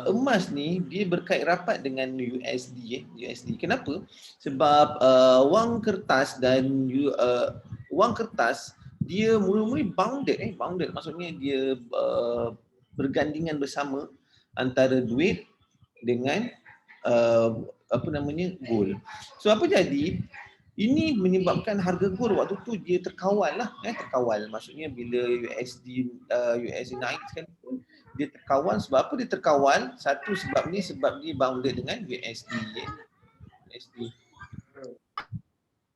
emas ni dia berkait rapat dengan USD. Kenapa? Sebab wang kertas dan wang kertas dia mula-mula bounded maksudnya dia bergandingan bersama antara duit dengan gold. So apa jadi? Ini menyebabkan harga gold waktu tu dia terkawal lah, terkawal. Maksudnya bila USD naik sekalipun dia terkawal. Sebab apa dia terkawal? Satu sebab ni sebab dia bounded dengan USD.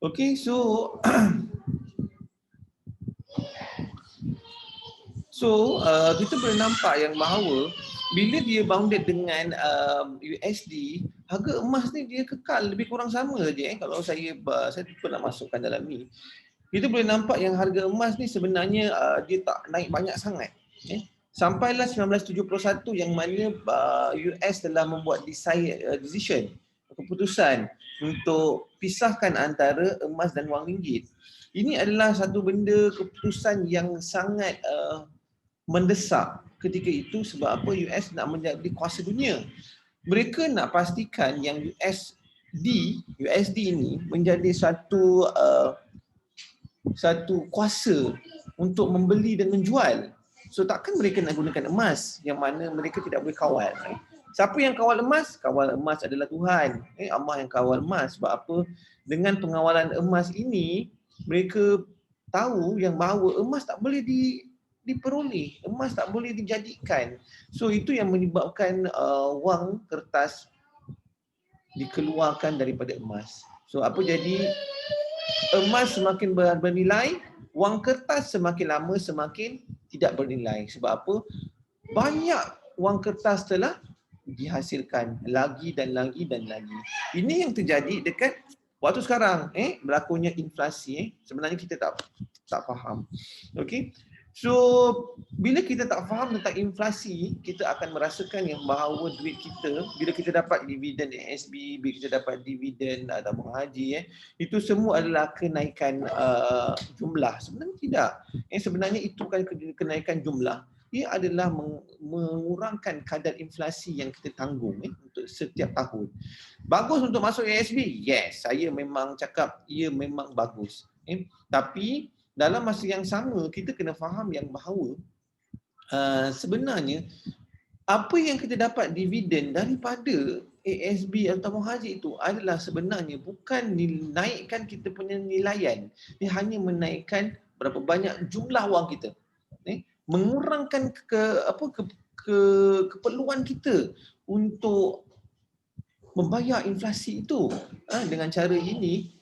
Okay, so kita boleh nampak yang bahawa bila dia bounded dengan USD, harga emas ni dia kekal lebih kurang sama saja. Kalau saya lupa nak masukkan dalam ni, kita boleh nampak yang harga emas ni sebenarnya dia tak naik banyak sangat. Sampailah 1971 yang mana US telah membuat decision, keputusan untuk pisahkan antara emas dan wang ringgit. Ini adalah satu benda keputusan yang sangat mendesak ketika itu. Sebab apa? US nak menjadi kuasa dunia. Mereka nak pastikan yang USD ini menjadi satu kuasa untuk membeli dan menjual. So takkan mereka nak gunakan emas yang mana mereka tidak boleh kawal. Siapa yang kawal emas? Kawal emas adalah Tuhan. Allah yang kawal emas. Sebab apa? Dengan pengawalan emas ini, mereka tahu yang bahawa emas tak boleh diperoleh, emas tak boleh dijadikan. So itu yang menyebabkan wang kertas dikeluarkan daripada emas. So apa jadi? Emas semakin bernilai, wang kertas semakin lama semakin tidak bernilai. Sebab apa? Banyak wang kertas telah dihasilkan lagi dan lagi dan lagi. Ini yang terjadi dekat waktu sekarang, berlakunya inflasi. Sebenarnya kita tak faham. Okey. So bila kita tak faham tentang inflasi, kita akan merasakan yang bahawa duit kita, bila kita dapat dividen ASB, bila kita dapat dividen tabung haji, itu semua adalah kenaikan jumlah. Sebenarnya tidak. Sebenarnya itu bukan kenaikan jumlah. Ia adalah mengurangkan kadar inflasi yang kita tanggung untuk setiap tahun. Bagus untuk masuk ASB? Yes, saya memang cakap ia memang bagus. Tapi dalam masa yang sama, kita kena faham yang bahawa sebenarnya apa yang kita dapat dividen daripada ASB atau tabung haji itu adalah sebenarnya bukan menaikkan kita punya nilaian. Dia hanya menaikkan berapa banyak jumlah wang kita. Mengurangkan keperluan kita untuk membayar inflasi itu. Dengan cara ini,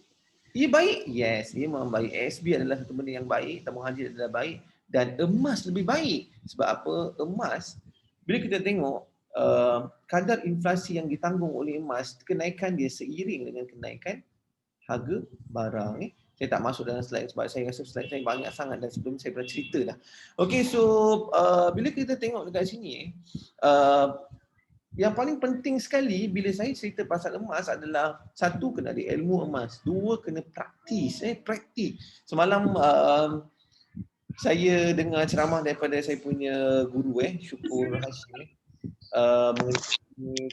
ia baik? Yes, ia memang baik. ASB adalah satu benda yang baik, tabung haji adalah baik, dan emas lebih baik. Sebab apa? Emas, bila kita tengok kadar inflasi yang ditanggung oleh emas, kenaikan dia seiring dengan kenaikan harga barang. Saya tak masuk dalam slide sebab saya rasa slide saya banyak sangat dan sebelum saya pernah cerita dah. Okay, so bila kita tengok dekat sini, yang paling penting sekali bila saya cerita pasal emas adalah satu, kena ada ilmu emas, dua, kena praktis. Semalam saya dengar ceramah daripada saya punya guru Syukur Hashim mengenai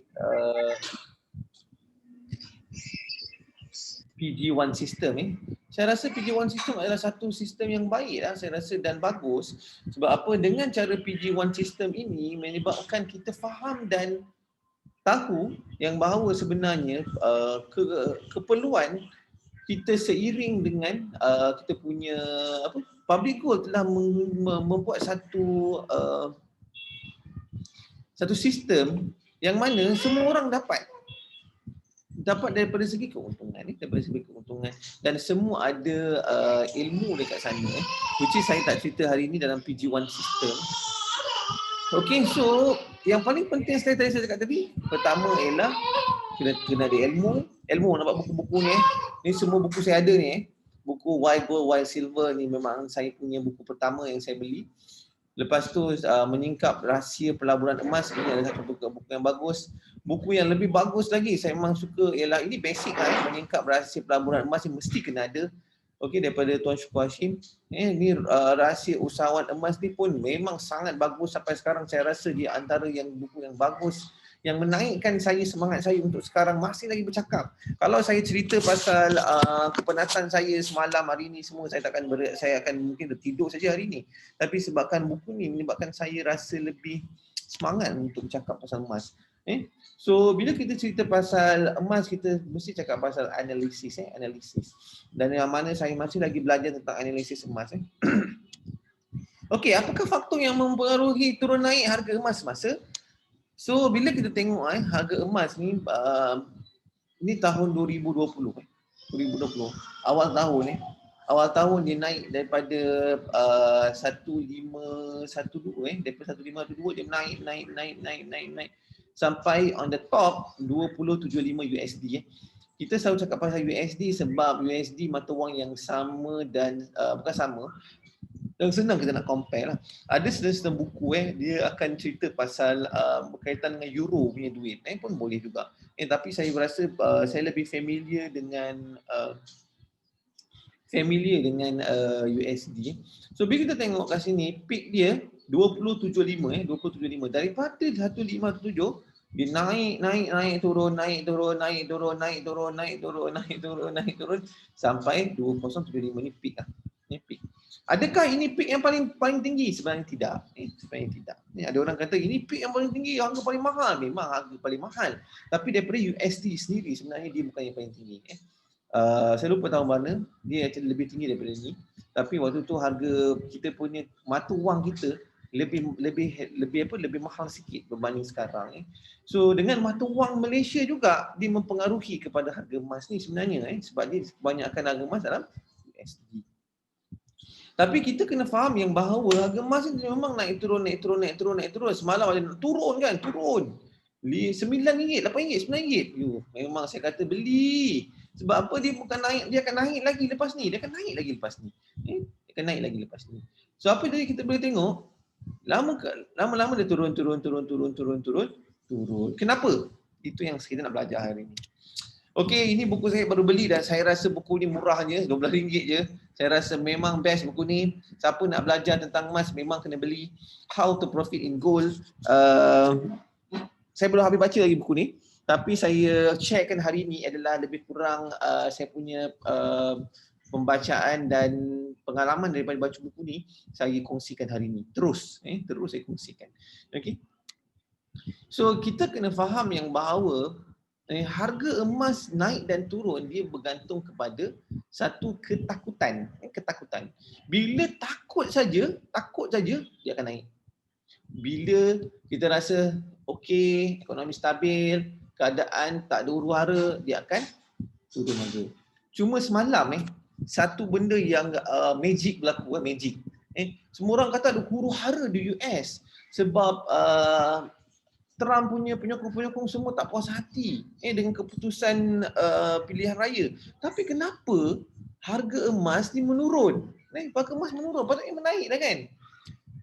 PG1 system. Saya rasa PG1 system adalah satu sistem yang baik saya rasa dan bagus. Sebab apa? Dengan cara PG1 system ini menyebabkan kita faham dan tahu yang bahawa sebenarnya keperluan kita seiring dengan kita punya public goal telah membuat satu sistem yang mana semua orang dapat daripada segi keuntungan dan semua ada ilmu dekat sana, which is saya tak cerita hari ini dalam PG1 system. Okay, so yang paling penting saya cakap tadi, pertama ialah kena ada ilmu nak buat buku-buku ni. Ni semua buku saya ada ni. Buku Why Gold, Why Silver ni memang saya punya buku pertama yang saya beli. Lepas tu Menyingkap Rahsia Pelaburan Emas, ini adalah satu buku yang bagus. Buku yang lebih bagus lagi saya memang suka ialah, ini basic Menyingkap Rahsia Pelaburan Emas yang mesti kena ada, Okey, daripada Tuan Syukur Hashim. Ni rahsia usahawan emas ni pun memang sangat bagus sampai sekarang. Saya rasa dia antara yang buku yang bagus yang menaikkan saya, semangat saya untuk sekarang masih lagi bercakap. Kalau saya cerita pasal kepenatan saya semalam hari ni semua, saya akan mungkin tertidur saja hari ni. Tapi sebabkan buku ni menyebabkan saya rasa lebih semangat untuk bercakap pasal emas. So bila kita cerita pasal emas, kita mesti cakap pasal analisis. Dan yang mana saya masih lagi belajar tentang analisis emas. Okey, apakah faktor yang mempengaruhi turun naik harga emas semasa? So bila kita tengok harga emas ni tahun 2020 awal tahun dia naik daripada 1512 daripada 1512 dia naik sampai on the top 2075 USD. Kita selalu cakap pasal USD sebab USD mata wang yang sama dan bukan sama, yang senang kita nak compare lah. Ada sedang buku dia akan cerita pasal berkaitan dengan euro punya duit pun boleh juga. Tapi saya rasa saya lebih familiar dengan USD. So bila kita tengok kat sini peak dia 2075 daripada 1577 dia naik turun sampai 2075 ni peak lah. Peak. Adakah ini peak yang paling tinggi? Sebenarnya tidak. Ada orang kata ini peak yang paling tinggi, harga paling mahal. Memang harga paling mahal. Tapi daripada USD sendiri sebenarnya dia bukan yang paling tinggi. Saya lupa tahun mana, dia lebih tinggi daripada ni. Tapi waktu tu harga kita punya mata wang kita lebih mahal sikit berbanding sekarang. So dengan mata wang Malaysia juga dia mempengaruhi kepada harga emas ni sebenarnya sebab dia kebanyakan harga emas dalam USD. Tapi kita kena faham yang bahawa harga emas ni memang naik turun. Semalam ada turun. RM9, RM8, RM9. Memang saya kata beli. Sebab apa? Dia bukan naik, dia akan naik lagi lepas ni. Dia akan naik lagi lepas ni. So apa jadi kita boleh tengok? Lama-lama dia turun. Kenapa? Itu yang kita nak belajar hari ni. Okey, ini buku saya baru beli dan saya rasa buku ni murahnya, RM12 je. Saya rasa memang best buku ni. Siapa nak belajar tentang emas memang kena beli. How to Profit in Gold. Saya belum habis baca lagi buku ni. Tapi saya sharekan hari ni adalah lebih kurang saya punya pembacaan dan pengalaman daripada baca buku ni saya kongsikan hari ni. Terus saya kongsikan. Okey. So kita kena faham yang bahawa harga emas naik dan turun dia bergantung kepada satu ketakutan. Bila takut saja dia akan naik. Bila kita rasa okey, ekonomi stabil, keadaan tak ada huru-hara, dia akan turun harga. Cuma semalam satu benda yang magic berlaku. Semua orang kata ada huru-hara di US sebab Trump punya penyokong-penyokong semua tak puas hati dengan keputusan pilihan raya. Tapi kenapa harga emas ni menurun? Harga emas menurun, patutnya menaik dah kan?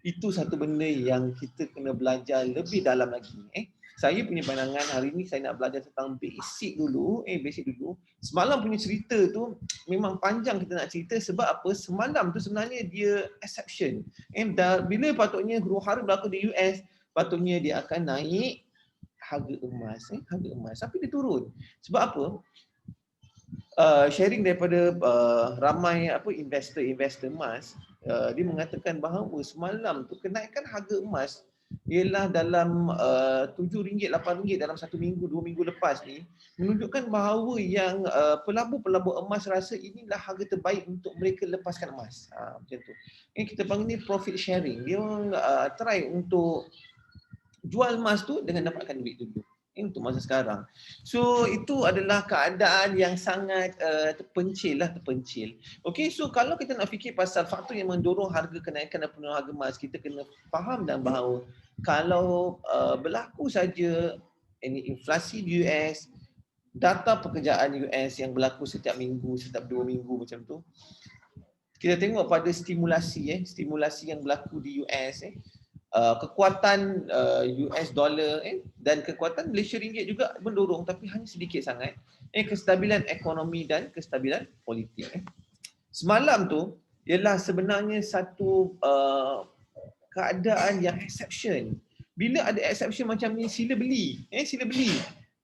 Itu satu benda yang kita kena belajar lebih dalam lagi. Saya punya pandangan hari ni saya nak belajar tentang basic dulu. Semalam punya cerita tu memang panjang kita nak cerita sebab apa? Semalam tu sebenarnya dia exception. Bila patutnya huru-hara berlaku di US, patutnya dia akan naik harga emas. Tapi dia turun. Sebab apa? Sharing daripada ramai investor emas, dia mengatakan bahawa semalam tu kenaikan harga emas ialah dalam RM7, RM8 dalam 1 minggu, 2 minggu lepas ni menunjukkan bahawa yang pelabur-pelabur emas rasa inilah harga terbaik untuk mereka lepaskan emas. Macam tu. Kita panggil ni profit sharing. Dia try untuk jual emas tu dengan dapatkan duit dulu untuk masa sekarang. So itu adalah keadaan yang sangat terpencil. Okey, so kalau kita nak fikir pasal faktor yang mendorong harga kenaikan dan penurunan harga emas, kita kena faham dan bahawa kalau berlaku saja ini inflasi di US, data pekerjaan US yang berlaku setiap minggu, setiap 2 minggu macam tu, kita tengok pada stimulasi yang berlaku di US, kekuatan US dollar dan kekuatan Malaysia ringgit juga mendorong tapi hanya sedikit sangat kestabilan ekonomi dan kestabilan politik. Semalam tu ialah sebenarnya satu keadaan yang exception. Bila ada exception macam ni, sila beli. Sila beli.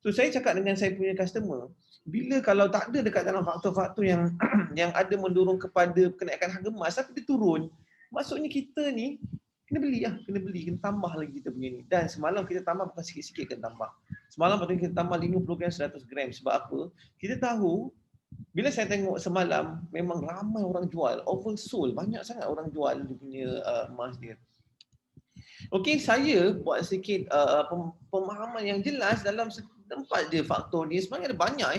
So saya cakap dengan saya punya customer, bila kalau tak ada dekat dalam faktor-faktor yang yang ada mendorong kepada kenaikan harga emas tapi dia turun, maksudnya kita ni kena beli lah, kena tambah lagi kita punya ni. Dan semalam kita tambah bukan sikit-sikit kena tambah. Semalam patutnya kita tambah 50 gram, 100 gram. Sebab apa? Kita tahu, bila saya tengok semalam, memang ramai orang jual, oversold, banyak sangat orang jual dia punya emas dia. Okey, saya buat sikit pemahaman yang jelas dalam tempat dia faktor ni. Sebenarnya ada banyak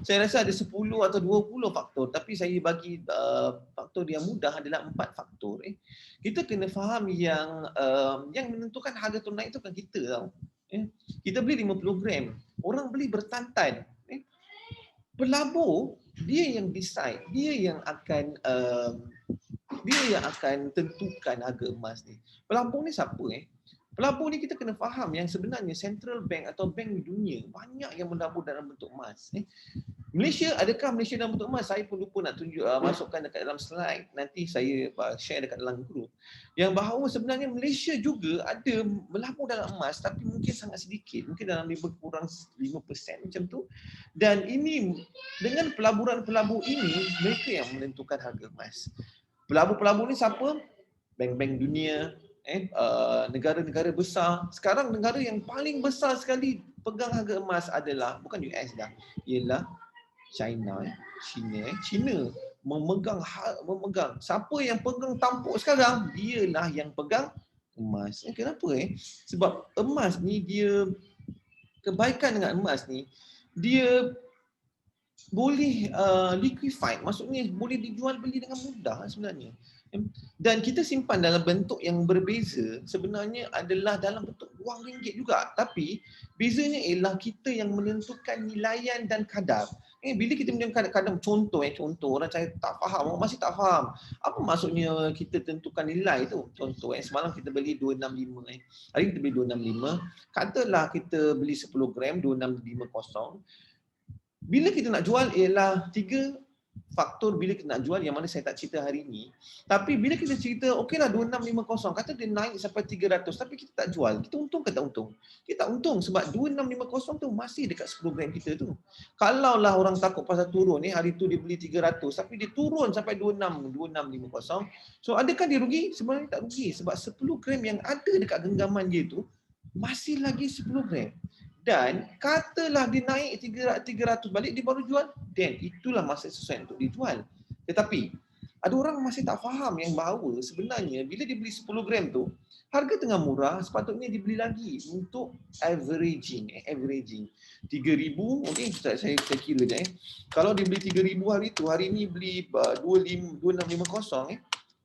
Saya rasa ada 10 atau 20 faktor, tapi saya bagi faktor yang mudah adalah 4 faktor. Kita kena faham yang menentukan harga tu naik tu kan kita tau. Kita beli 50 gram, orang beli bertantan. Pelabur dia yang decide, dia yang akan tentukan harga emas ni. Pelabur ni siapa Pelabur ni kita kena faham yang sebenarnya central bank atau bank di dunia banyak yang melabur dalam bentuk emas. Malaysia, adakah Malaysia dalam bentuk emas? Saya pun lupa nak tunjuk masukkan dekat dalam slide. Nanti saya share dekat dalam grup. Yang bahawa sebenarnya Malaysia juga ada melabur dalam emas tapi mungkin sangat sedikit. Mungkin dalam lebih kurang 5% macam tu. Dan ini dengan pelaburan-pelabur ini mereka yang menentukan harga emas. Pelabur-pelabur ni siapa? Bank-bank dunia, negara-negara besar. Sekarang negara yang paling besar sekali pegang harga emas adalah bukan US dah, ialah China. China memegang. Siapa yang pegang tampuk sekarang? Dialah yang pegang emas. Kenapa? Sebab emas ni dia, kebaikan dengan emas ni, dia boleh liquefied, maksudnya boleh dijual beli dengan mudah sebenarnya. Dan kita simpan dalam bentuk yang berbeza sebenarnya adalah dalam bentuk wang ringgit juga. Tapi bezanya ialah kita yang menentukan nilaian dan kadar. Bila kita menentukan kadar, contoh orang saya tak faham, orang masih tak faham. Apa maksudnya kita tentukan nilai tu? Contoh semalam kita beli 265 hari kita beli 265. Katalah kita beli 10 gram 2650. Bila kita nak jual ialah 3 faktor bila kita nak jual yang mana saya tak cerita hari ni. Tapi bila kita cerita okeylah 2650, kata dia naik sampai 300 tapi kita tak jual, kita untung ke tak untung? Kita tak untung sebab 2650 tu masih dekat 10 gram kita tu. Kalaulah orang takut pasal turun hari tu dia beli 300 tapi dia turun sampai 2650. So adakah dia rugi? Sebenarnya tak rugi sebab 10 gram yang ada dekat genggaman dia tu masih lagi 10 gram. Dan katalah dia naik 300 balik, dia baru jual, then itulah masa sesuai untuk dijual. Tetapi ada orang masih tak faham yang bahawa sebenarnya bila dia beli 10 gram tu, harga tengah murah, sepatutnya dibeli lagi untuk averaging. 3,000, okey, saya kira je. Kalau dia beli 3,000 hari tu, hari ni beli 2650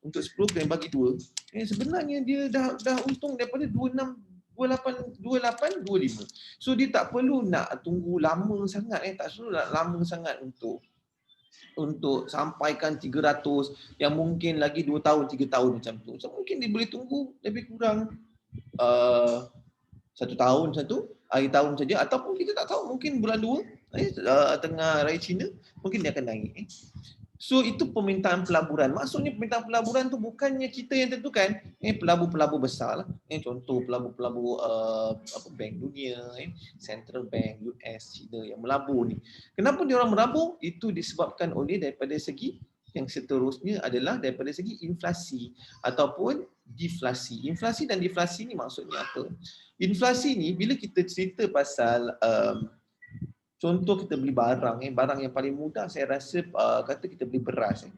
untuk 10 gram bagi 2, sebenarnya dia dah untung daripada 28, 25. So dia tak perlu nak tunggu lama sangat tak perlu nak lama sangat untuk sampaikan 300 yang mungkin lagi 2 tahun 3 tahun macam tu. So mungkin dia boleh tunggu lebih kurang 1 tahun hari tahun saja, ataupun kita tak tahu mungkin bulan 2 tengah raya Cina mungkin dia akan naik. So itu permintaan pelaburan. Maksudnya permintaan pelaburan tu bukannya kita yang tentukan. Pelabur-pelabur besar lah. Contoh pelabur-pelabur bank dunia, central bank, US, China yang melabur ni. Kenapa dia orang melabur? Itu disebabkan oleh daripada segi yang seterusnya adalah daripada segi inflasi ataupun deflasi. Inflasi dan deflasi ni maksudnya apa? Inflasi ni bila kita cerita pasal contoh kita beli barang yang paling mudah saya rasa kata kita beli beras.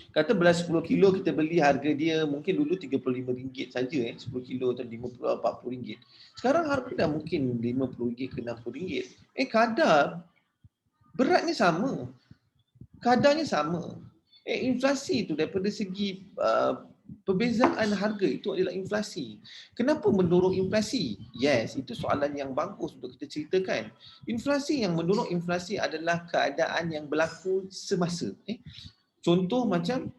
Kata beras 10 kilo kita beli harga dia mungkin dulu RM35 saja 10 kilo atau RM40. Sekarang harga dah mungkin RM50 ke RM60. Kadar beratnya sama. Kadarnya sama. Inflasi tu daripada segi perbezaan harga itu adalah inflasi. Kenapa mendorong inflasi? Yes, itu soalan yang bagus untuk kita ceritakan. Inflasi yang mendorong inflasi adalah keadaan yang berlaku semasa. Contoh macam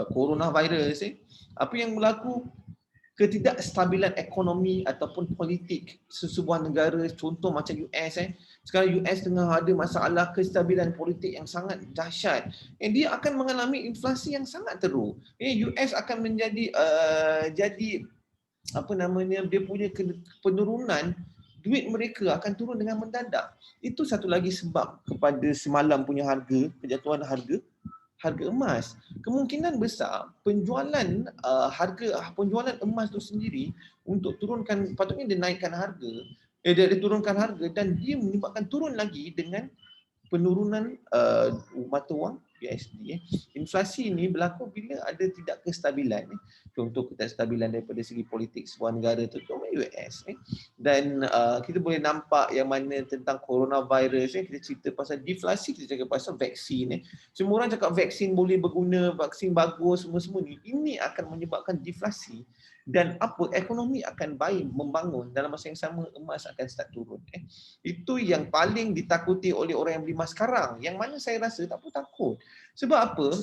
coronavirus. Apa yang berlaku? ketidakstabilan ekonomi ataupun politik sesebuah negara, contoh macam US sekarang US tengah ada masalah kestabilan politik yang sangat dahsyat. Dia akan mengalami inflasi yang sangat teruk. US akan menjadi jadi apa namanya, dia punya penurunan duit mereka akan turun dengan mendadak. Itu satu lagi sebab kepada semalam punya kejatuhan harga emas. Kemungkinan besar penjualan penjualan emas itu sendiri untuk turunkan, patutnya dia naikkan harga, dia turunkan harga dan dia menyebabkan turun lagi dengan penurunan mata wang USD. Inflasi ini berlaku bila ada tidak kestabilan. Contoh ketidakstabilan daripada segi politik sebuah negara, terutama US. Dan kita boleh nampak yang mana tentang coronavirus, kita cerita pasal deflasi, kita cakap pasal vaksin. Semua orang cakap vaksin boleh berguna, vaksin bagus, semua-semua ni. Ini akan menyebabkan deflasi dan ekonomi akan baik membangun, dalam masa yang sama emas akan start turun. Itu yang paling ditakuti oleh orang yang beli emas sekarang, yang mana saya rasa tak perlu takut. Sebab apa?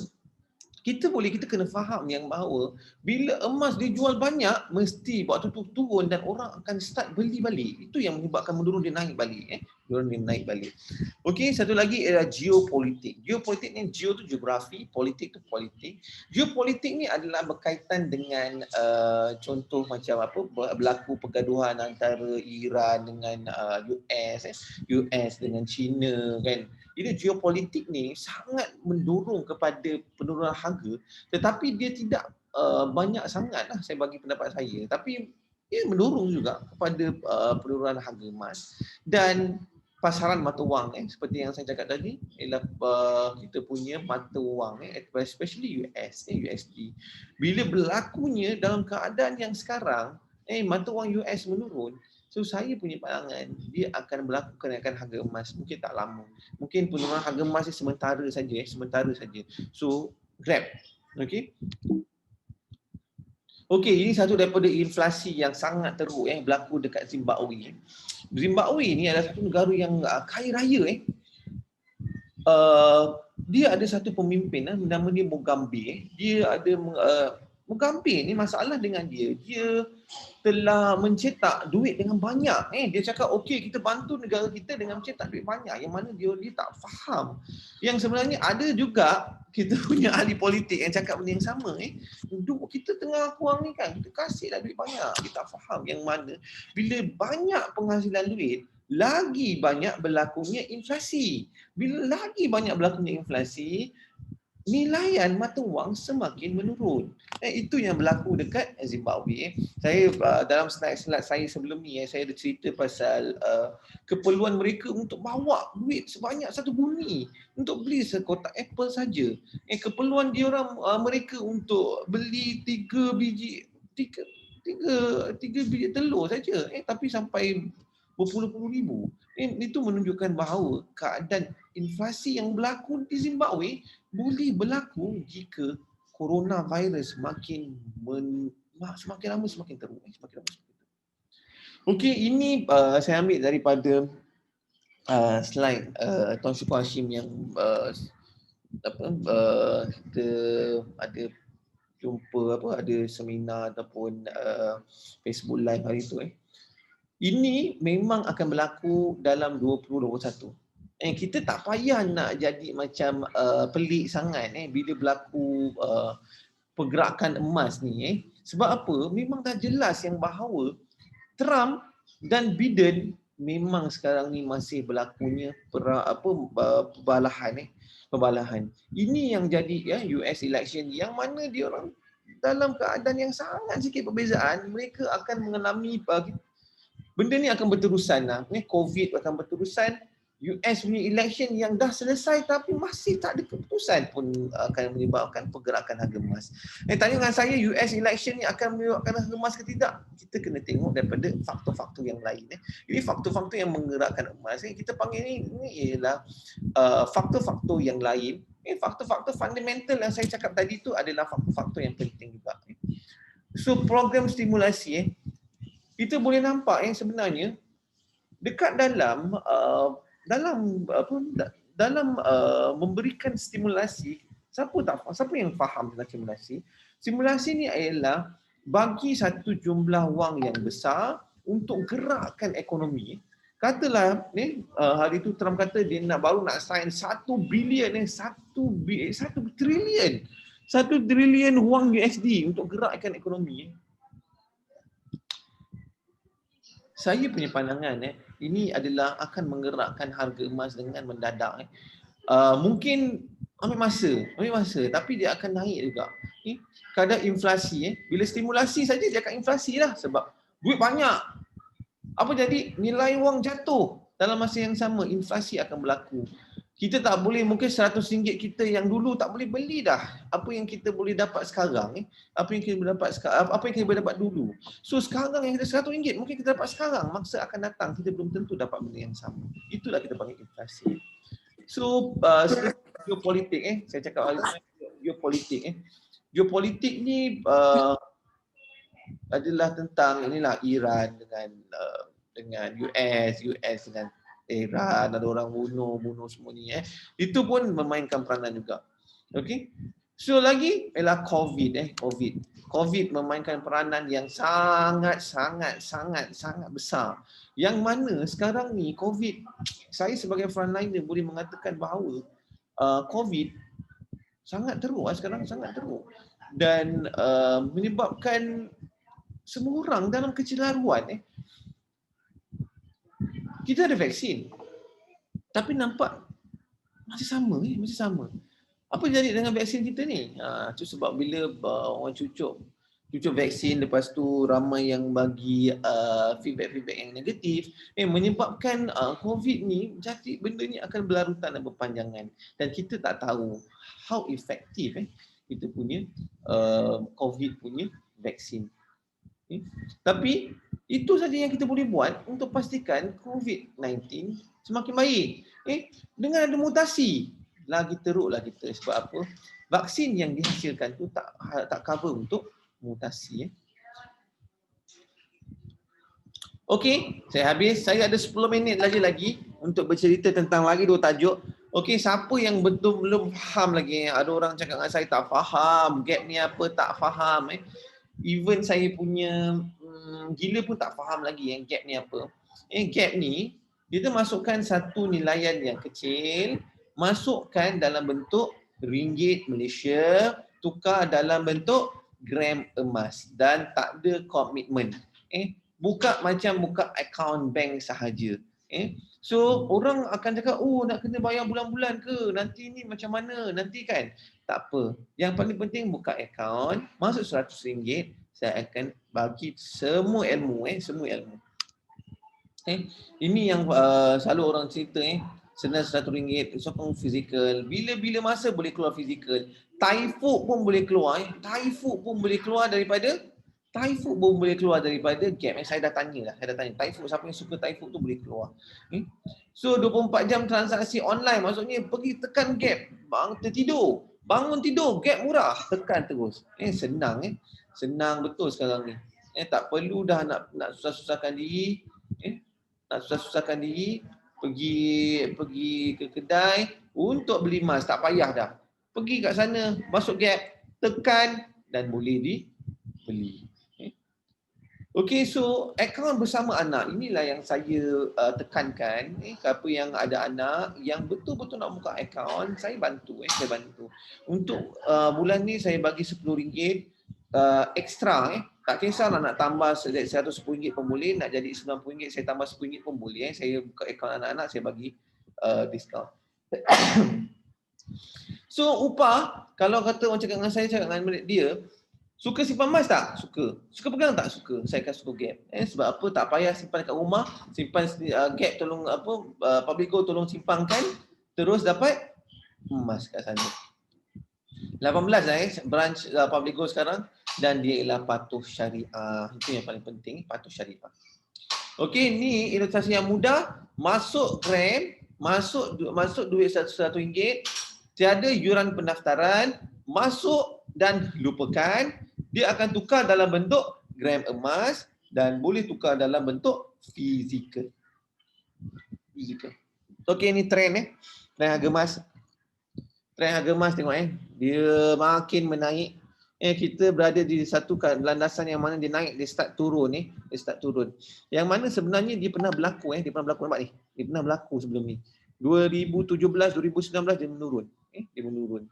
Kita kena faham yang bahawa bila emas dijual banyak, mesti waktu tu turun dan orang akan start beli balik. Itu yang menyebabkan menurun, dia naik balik. Okey, satu lagi ialah geopolitik. Geopolitik ni, geo tu geografi, politik tu politik. Geopolitik ni adalah berkaitan dengan contoh macam apa, berlaku pergaduhan antara Iran dengan US dengan China kan. Ini geopolitik ni sangat mendorong kepada penurunan harga, tetapi dia tidak banyak sangat lah saya bagi pendapat saya. Tapi ia mendorong juga kepada penurunan harga emas. Dan pasaran mata wang seperti yang saya cakap tadi ialah kita punya mata wang especially USD. Bila berlakunya dalam keadaan yang sekarang mata wang US menurun, so saya punya pandangan dia akan berlaku kenaikan harga emas mungkin tak lama. Mungkin penurunan harga emas ni sementara saja. So grab. Okey, ini satu daripada inflasi yang sangat teruk berlaku dekat Zimbabwe. Zimbabwe ni adalah satu negara yang kaya raya. Dia ada satu pemimpin nama dia Mugabe. Dia ada Mugabe ni masalah dengan dia telah mencetak duit dengan banyak. Dia cakap okey, kita bantu negara kita dengan mencetak duit banyak, yang mana dia tak faham. Yang sebenarnya ada juga kita punya ahli politik yang cakap benda yang sama. Kita tengah kurang ni kan, kita kasihlah duit banyak. Kita tak faham yang mana bila banyak penghasilan duit, lagi banyak berlakunya inflasi. Bila lagi banyak berlakunya inflasi, nilaian mata wang semakin menurun. Itu yang berlaku dekat Zimbabwe. Saya dalam slide saya sebelum ni saya ada cerita pasal keperluan mereka untuk bawa duit sebanyak satu bumi untuk beli sekotak apple saja. Keperluan mereka untuk beli 3 biji telur saja tapi sampai berpuluh-puluh ribu. Itu menunjukkan bahawa keadaan inflasi yang berlaku di Zimbabwe boleh berlaku jika coronavirus semakin lama semakin teruk. Okey, ini saya ambil daripada slide Tuan Syukur Hashim yang kita ada jumpa ada seminar ataupun Facebook live hari itu. Ini memang akan berlaku dalam 2021. Kita tak payah nak jadi macam pelik sangat bila berlaku pergerakan emas ni. Sebab apa? Memang dah jelas yang bahawa Trump dan Biden memang sekarang ni masih berlakunya perbalahan. Ini yang jadi US election yang mana dia orang dalam keadaan yang sangat sikit perbezaan, mereka akan mengalami benda ni akan berterusan lah. COVID akan berterusan. US punya election yang dah selesai tapi masih tak ada keputusan pun akan menyebabkan pergerakan harga emas. Tanya dengan saya, US election ni akan menyebabkan harga emas ke tidak? Kita kena tengok daripada faktor-faktor yang lain. Ini faktor-faktor yang menggerakkan emas. Kita panggil ni ialah faktor-faktor yang lain. Faktor-faktor fundamental yang saya cakap tadi tu adalah faktor-faktor yang penting juga. So program stimulasi kita boleh nampak sebenarnya dekat dalam memberikan stimulasi, siapa yang faham tentang stimulasi? Stimulasi ni ialah bagi satu jumlah wang yang besar untuk gerakkan ekonomi. Katalah ni hari tu Trump kata dia baru nak sign 1 bilion 1 trilion wang USD untuk gerakkan ekonomi. Saya punya pandangan ini adalah akan menggerakkan harga emas dengan mendadak. Mungkin ambil masa tapi dia akan naik juga. Kadar inflasi bila stimulasi saja dia akan inflasi lah sebab duit banyak. Apa jadi? Nilai wang jatuh. Dalam masa yang sama inflasi akan berlaku. Kita tak boleh, mungkin RM100 kita yang dulu tak boleh beli dah apa yang kita boleh dapat sekarang. Apa yang kita boleh dapat sekarang, apa yang kita boleh dapat dulu. So sekarang yang kita RM100 mungkin kita dapat sekarang, masa akan datang kita belum tentu dapat benda yang sama. Itulah kita panggil inflasi. So geopolitik saya cakap geopolitik geopolitik ni adalah tentang inilah Iran dengan US dengan Iran, ada orang bunuh semua ni Itu pun memainkan peranan juga. Okey. So lagi ialah COVID memainkan peranan yang sangat besar. Yang mana sekarang ni COVID, saya sebagai frontliner boleh mengatakan bahawa COVID sangat teruk sekarang, sangat teruk. Dan menyebabkan semua orang dalam kecelaruan. Kita ada vaksin, tapi nampak masih sama. Apa jadi dengan vaksin kita ni? Itu sebab bila orang cucuk vaksin, lepas tu ramai yang bagi feedback yang negatif, menyebabkan COVID ni, jadi benda ni akan berlarutan dan berpanjangan. Dan kita tak tahu how effective kita punya COVID punya vaksin. Tapi itu saja yang kita boleh buat untuk pastikan COVID-19 semakin baik. Dengan ada mutasi, lagi teruklah kita. Sebab apa? Vaksin yang dihasilkan tu tak cover untuk mutasi. Okey, saya habis. Saya ada 10 minit lagi untuk bercerita tentang lagi 2 tajuk. Okey, siapa yang betul belum faham lagi? Ada orang cakap dengan saya tak faham, gap ni apa, tak faham. Even saya punya gila pun tak faham lagi yang gap ni apa. Gap ni, kita masukkan satu nilaian yang kecil, masukkan dalam bentuk ringgit Malaysia, tukar dalam bentuk gram emas dan tak ada komitmen. Buka macam buka akaun bank sahaja. So orang akan cakap, nak kena bayar bulan-bulan ke? Nanti ni macam mana? Nanti kan? Tak apa. Yang paling penting buka akaun, masuk RM100, saya akan bagi semua ilmu. Ini yang selalu orang cerita senang RM100, sokong fizikal. Bila masa boleh keluar fizikal. Typhoon pun boleh keluar. Typhoon pun boleh keluar daripada gap. Saya dah tanya Typhoon, siapa yang suka Typhoon tu boleh keluar. So 24 jam transaksi online, maksudnya pergi tekan gap, bangun tidur, gap murah, tekan terus. Senang betul sekarang ni. Tak perlu dah nak susah-susahkan diri. Pergi ke kedai untuk beli emas, tak payah dah. Pergi kat sana, masuk gap, tekan dan boleh dibeli. Okey, so akaun bersama anak, inilah yang saya tekankan. Siapa yang ada anak yang betul-betul nak buka akaun, saya bantu. Untuk bulan ni saya bagi RM10 ekstra. Tak kisahlah nak tambah RM110 pun boleh, nak jadi RM90 saya tambah RM10 pun boleh. Saya buka akaun anak-anak, saya bagi diskaun. So upah, kalau kata orang cakap dengan saya, cakap dengan dia, suka simpan emas tak? Suka pegang tak? Suka. Saya akan suka gap. Sebab apa? Tak payah simpan dekat rumah, simpan gap, tolong Public Gold tolong simpankan, terus dapat emas kat sana. 18 branch Public Gold sekarang, dan dia ialah patuh syariah. Itu yang paling penting, patuh syariah. Okey, ni ilustrasi yang mudah. Masuk gram, masuk duit RM100, tiada yuran pendaftaran, masuk dan lupakan. Dia akan tukar dalam bentuk gram emas dan boleh tukar dalam bentuk fizikal. Okey, ni trend trend harga emas. Trend harga emas tengok dia makin menaik. kita berada di satu landasan yang mana dia naik, dia start turun dia start turun. Yang mana sebenarnya dia pernah berlaku dia pernah berlaku, nampak ni. Dia pernah berlaku sebelum ni. 2017, 2019 dia menurun. Dia menurun.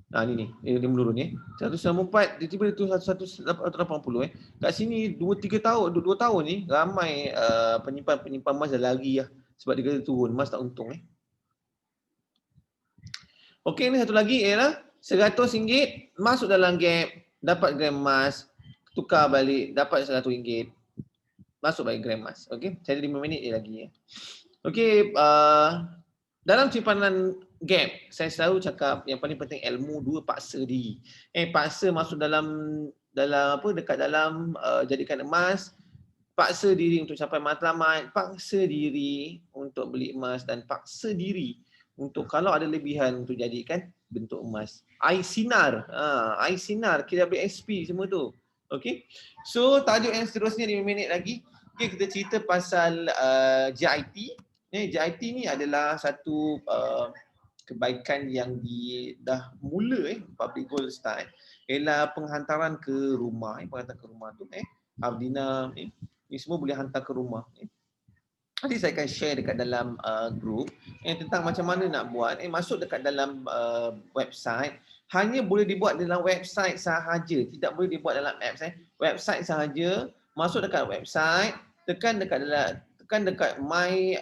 Ni dia menurun 194 tiba-tiba tu 180 Kat sini 2-3 tahun, 2 tahun ni ramai penyimpan emas dah lari lah sebab dia kata turun, emas tak untung Okey, ni satu lagi ialah RM100 masuk dalam gap, dapat gram emas, tukar balik, dapat RM100, masuk balik gram emas. Okey, saya ada 5 minit lagi Okey, dalam simpanan gap, saya selalu cakap yang paling penting ilmu dua, paksa diri. Paksa masuk dalam dekat dalam jadikan emas, paksa diri untuk capai matlamat, paksa diri untuk beli emas dan paksa diri untuk kalau ada lebihan untuk jadikan bentuk emas. Air sinar, KWSP semua tu. Okey. So tajuk yang seterusnya 5 minit lagi. Okey, kita cerita pasal JIT. JIT ni adalah satu kebaikan yang dah mula Public Gold start ialah penghantaran ke rumah. Penghantaran ke rumah tu Abdina ni semua boleh hantar ke rumah. Nanti saya akan share dekat dalam group tentang macam mana nak buat. Masuk dekat dalam website. Hanya boleh dibuat dalam website sahaja, tidak boleh dibuat dalam apps. Website sahaja. Masuk dekat website, tekan dekat my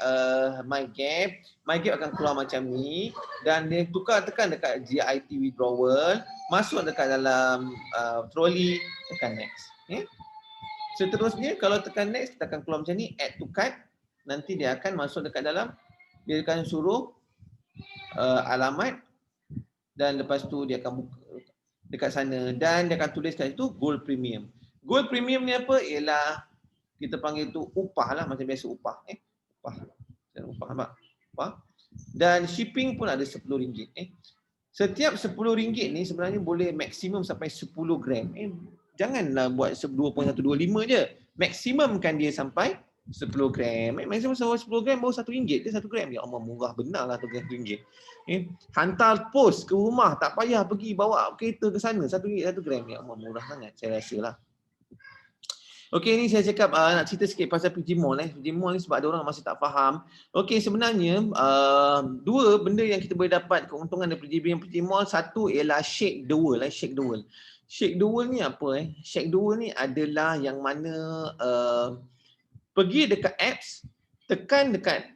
gap. My gap akan keluar macam ni dan dia tekan dekat JIT withdrawal, masuk dekat dalam trolley, tekan next. Seterusnya kalau tekan next, kita akan keluar macam ni, add to cart. Nanti dia akan masuk dekat dalam, dia akan suruh alamat dan lepas tu dia akan buka dekat sana dan dia akan tulis kat situ Gold Premium. Gold Premium ni apa? Ialah kita panggil tu upah lah, macam biasa upah. Upah nampak? Upah. Dan shipping pun ada RM10. Setiap RM10 ni sebenarnya boleh maksimum sampai 10 gram. Janganlah buat 2.125 je. Maksimumkan dia sampai 10 gram. Maksimum sampai 10 gram baru RM1 je 1 gram. Ya Allah, murah benar lah tu RM1. Hantar post ke rumah, tak payah pergi bawa kereta ke sana, RM1 1 gram. Ya Allah, murah sangat saya rasa lah. Okey, ni saya cakap nak cerita sikit pasal PG Mall. PG Mall ni sebab ada orang masih tak faham. Okey, sebenarnya dua benda yang kita boleh dapat keuntungan dari PG Mall. Satu ialah shake the world. Shake the world. Shake the world ni apa? Shake the world ni adalah yang mana pergi dekat apps, tekan dekat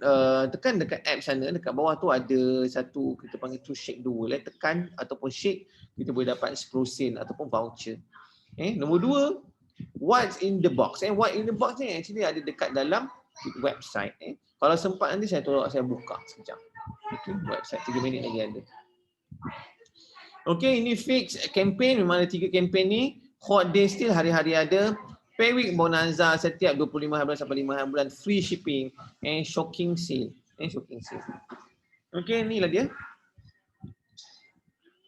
apps sana, dekat bawah tu ada satu kita panggil tu shake the world. Tekan ataupun shake, kita boleh dapat 10 sen ataupun voucher. Nombor dua, what's in the box. What in the box ni actually ada dekat dalam website. Kalau sempat nanti saya tolong saya buka sekejap. Okay, website 3 minit lagi ada. Okay, ini fix campaign, memang ada 3 campaign ni. Hot day still hari-hari ada. Pay week bonanza setiap 25 hari sampai 5 hari bulan, free shipping and shocking sale. Shocking sale. Okay, inilah dia.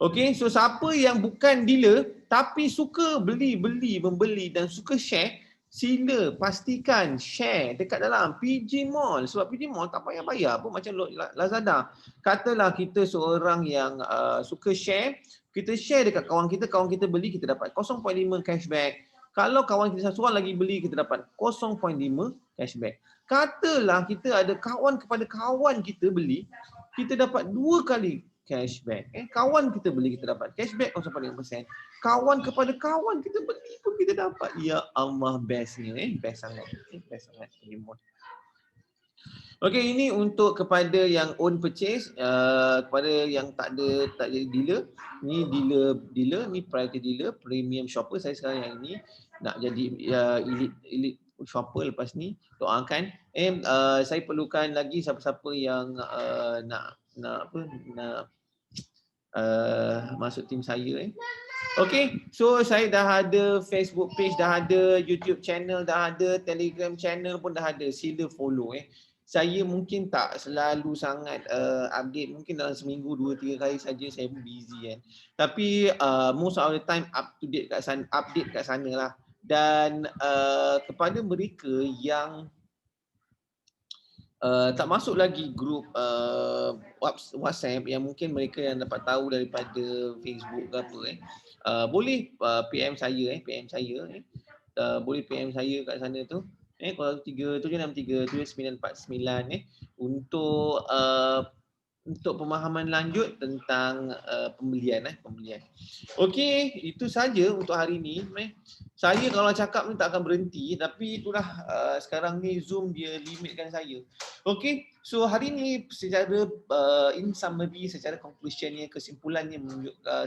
Okay, so siapa yang bukan dealer tapi suka membeli dan suka share, sila pastikan share dekat dalam PG Mall. Sebab PG Mall tak payah bayar pun macam Lazada. Katalah kita seorang yang suka share, kita share dekat kawan kita beli, kita dapat 0.5 cashback. Kalau kawan kita seorang lagi beli, kita dapat 0.5 cashback. Katalah kita ada kawan kepada kawan kita beli, kita dapat 2 kali cashback. Kawan kita beli, kita dapat cashback 0.5%. Kawan kepada kawan kita beli pun kita dapat. Ya Allah, bestnya. Best sangat. Best sangat. Okey, ini untuk kepada yang own purchase, kepada yang tak jadi dealer. Ni dealer, ni priority dealer, premium shopper. Saya sekarang yang ini nak jadi elite shopper lepas ni. Doakan. Saya perlukan lagi siapa-siapa yang nak masuk tim saya. Okey, so saya dah ada Facebook page, dah ada YouTube channel, dah ada Telegram channel pun dah ada. Sila follow. Saya mungkin tak selalu sangat update, mungkin dalam seminggu 2-3 kali saja saya busy Tapi most of the time update kat sana lah. Dan kepada mereka yang tak masuk lagi grup WhatsApp yang mungkin mereka yang dapat tahu daripada Facebook ke apa boleh PM saya boleh PM saya kat sana tu 0376637949 untuk pemahaman lanjut tentang pembelian. Okey, itu saja untuk hari ini. Saya kalau cakap ni tak akan berhenti, tapi itulah sekarang ni Zoom dia limitkan saya. Okey, so hari ni secara in summary, secara conclusionnya, kesimpulannya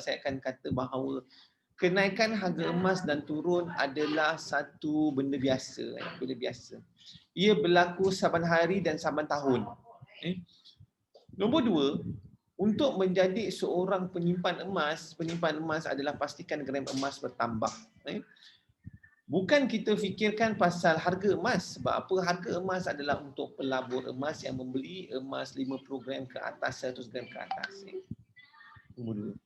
saya akan kata bahawa kenaikan harga emas dan turun adalah satu benda biasa. Ia berlaku saban hari dan saban tahun. Nombor dua, untuk menjadi seorang penimpan emas adalah pastikan gram emas bertambah. Bukan kita fikirkan pasal harga emas. Sebab apa? Harga emas adalah untuk pelabur emas yang membeli emas 50 gram ke atas, 100 gram ke atas. Nombor dua.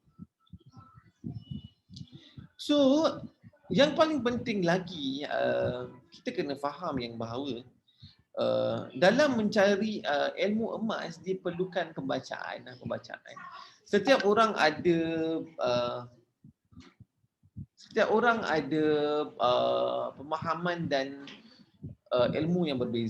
So, yang paling penting lagi, kita kena faham yang bahawa dalam mencari ilmu emas diperlukan pembacaan. Setiap orang ada pemahaman dan ilmu yang berbeza.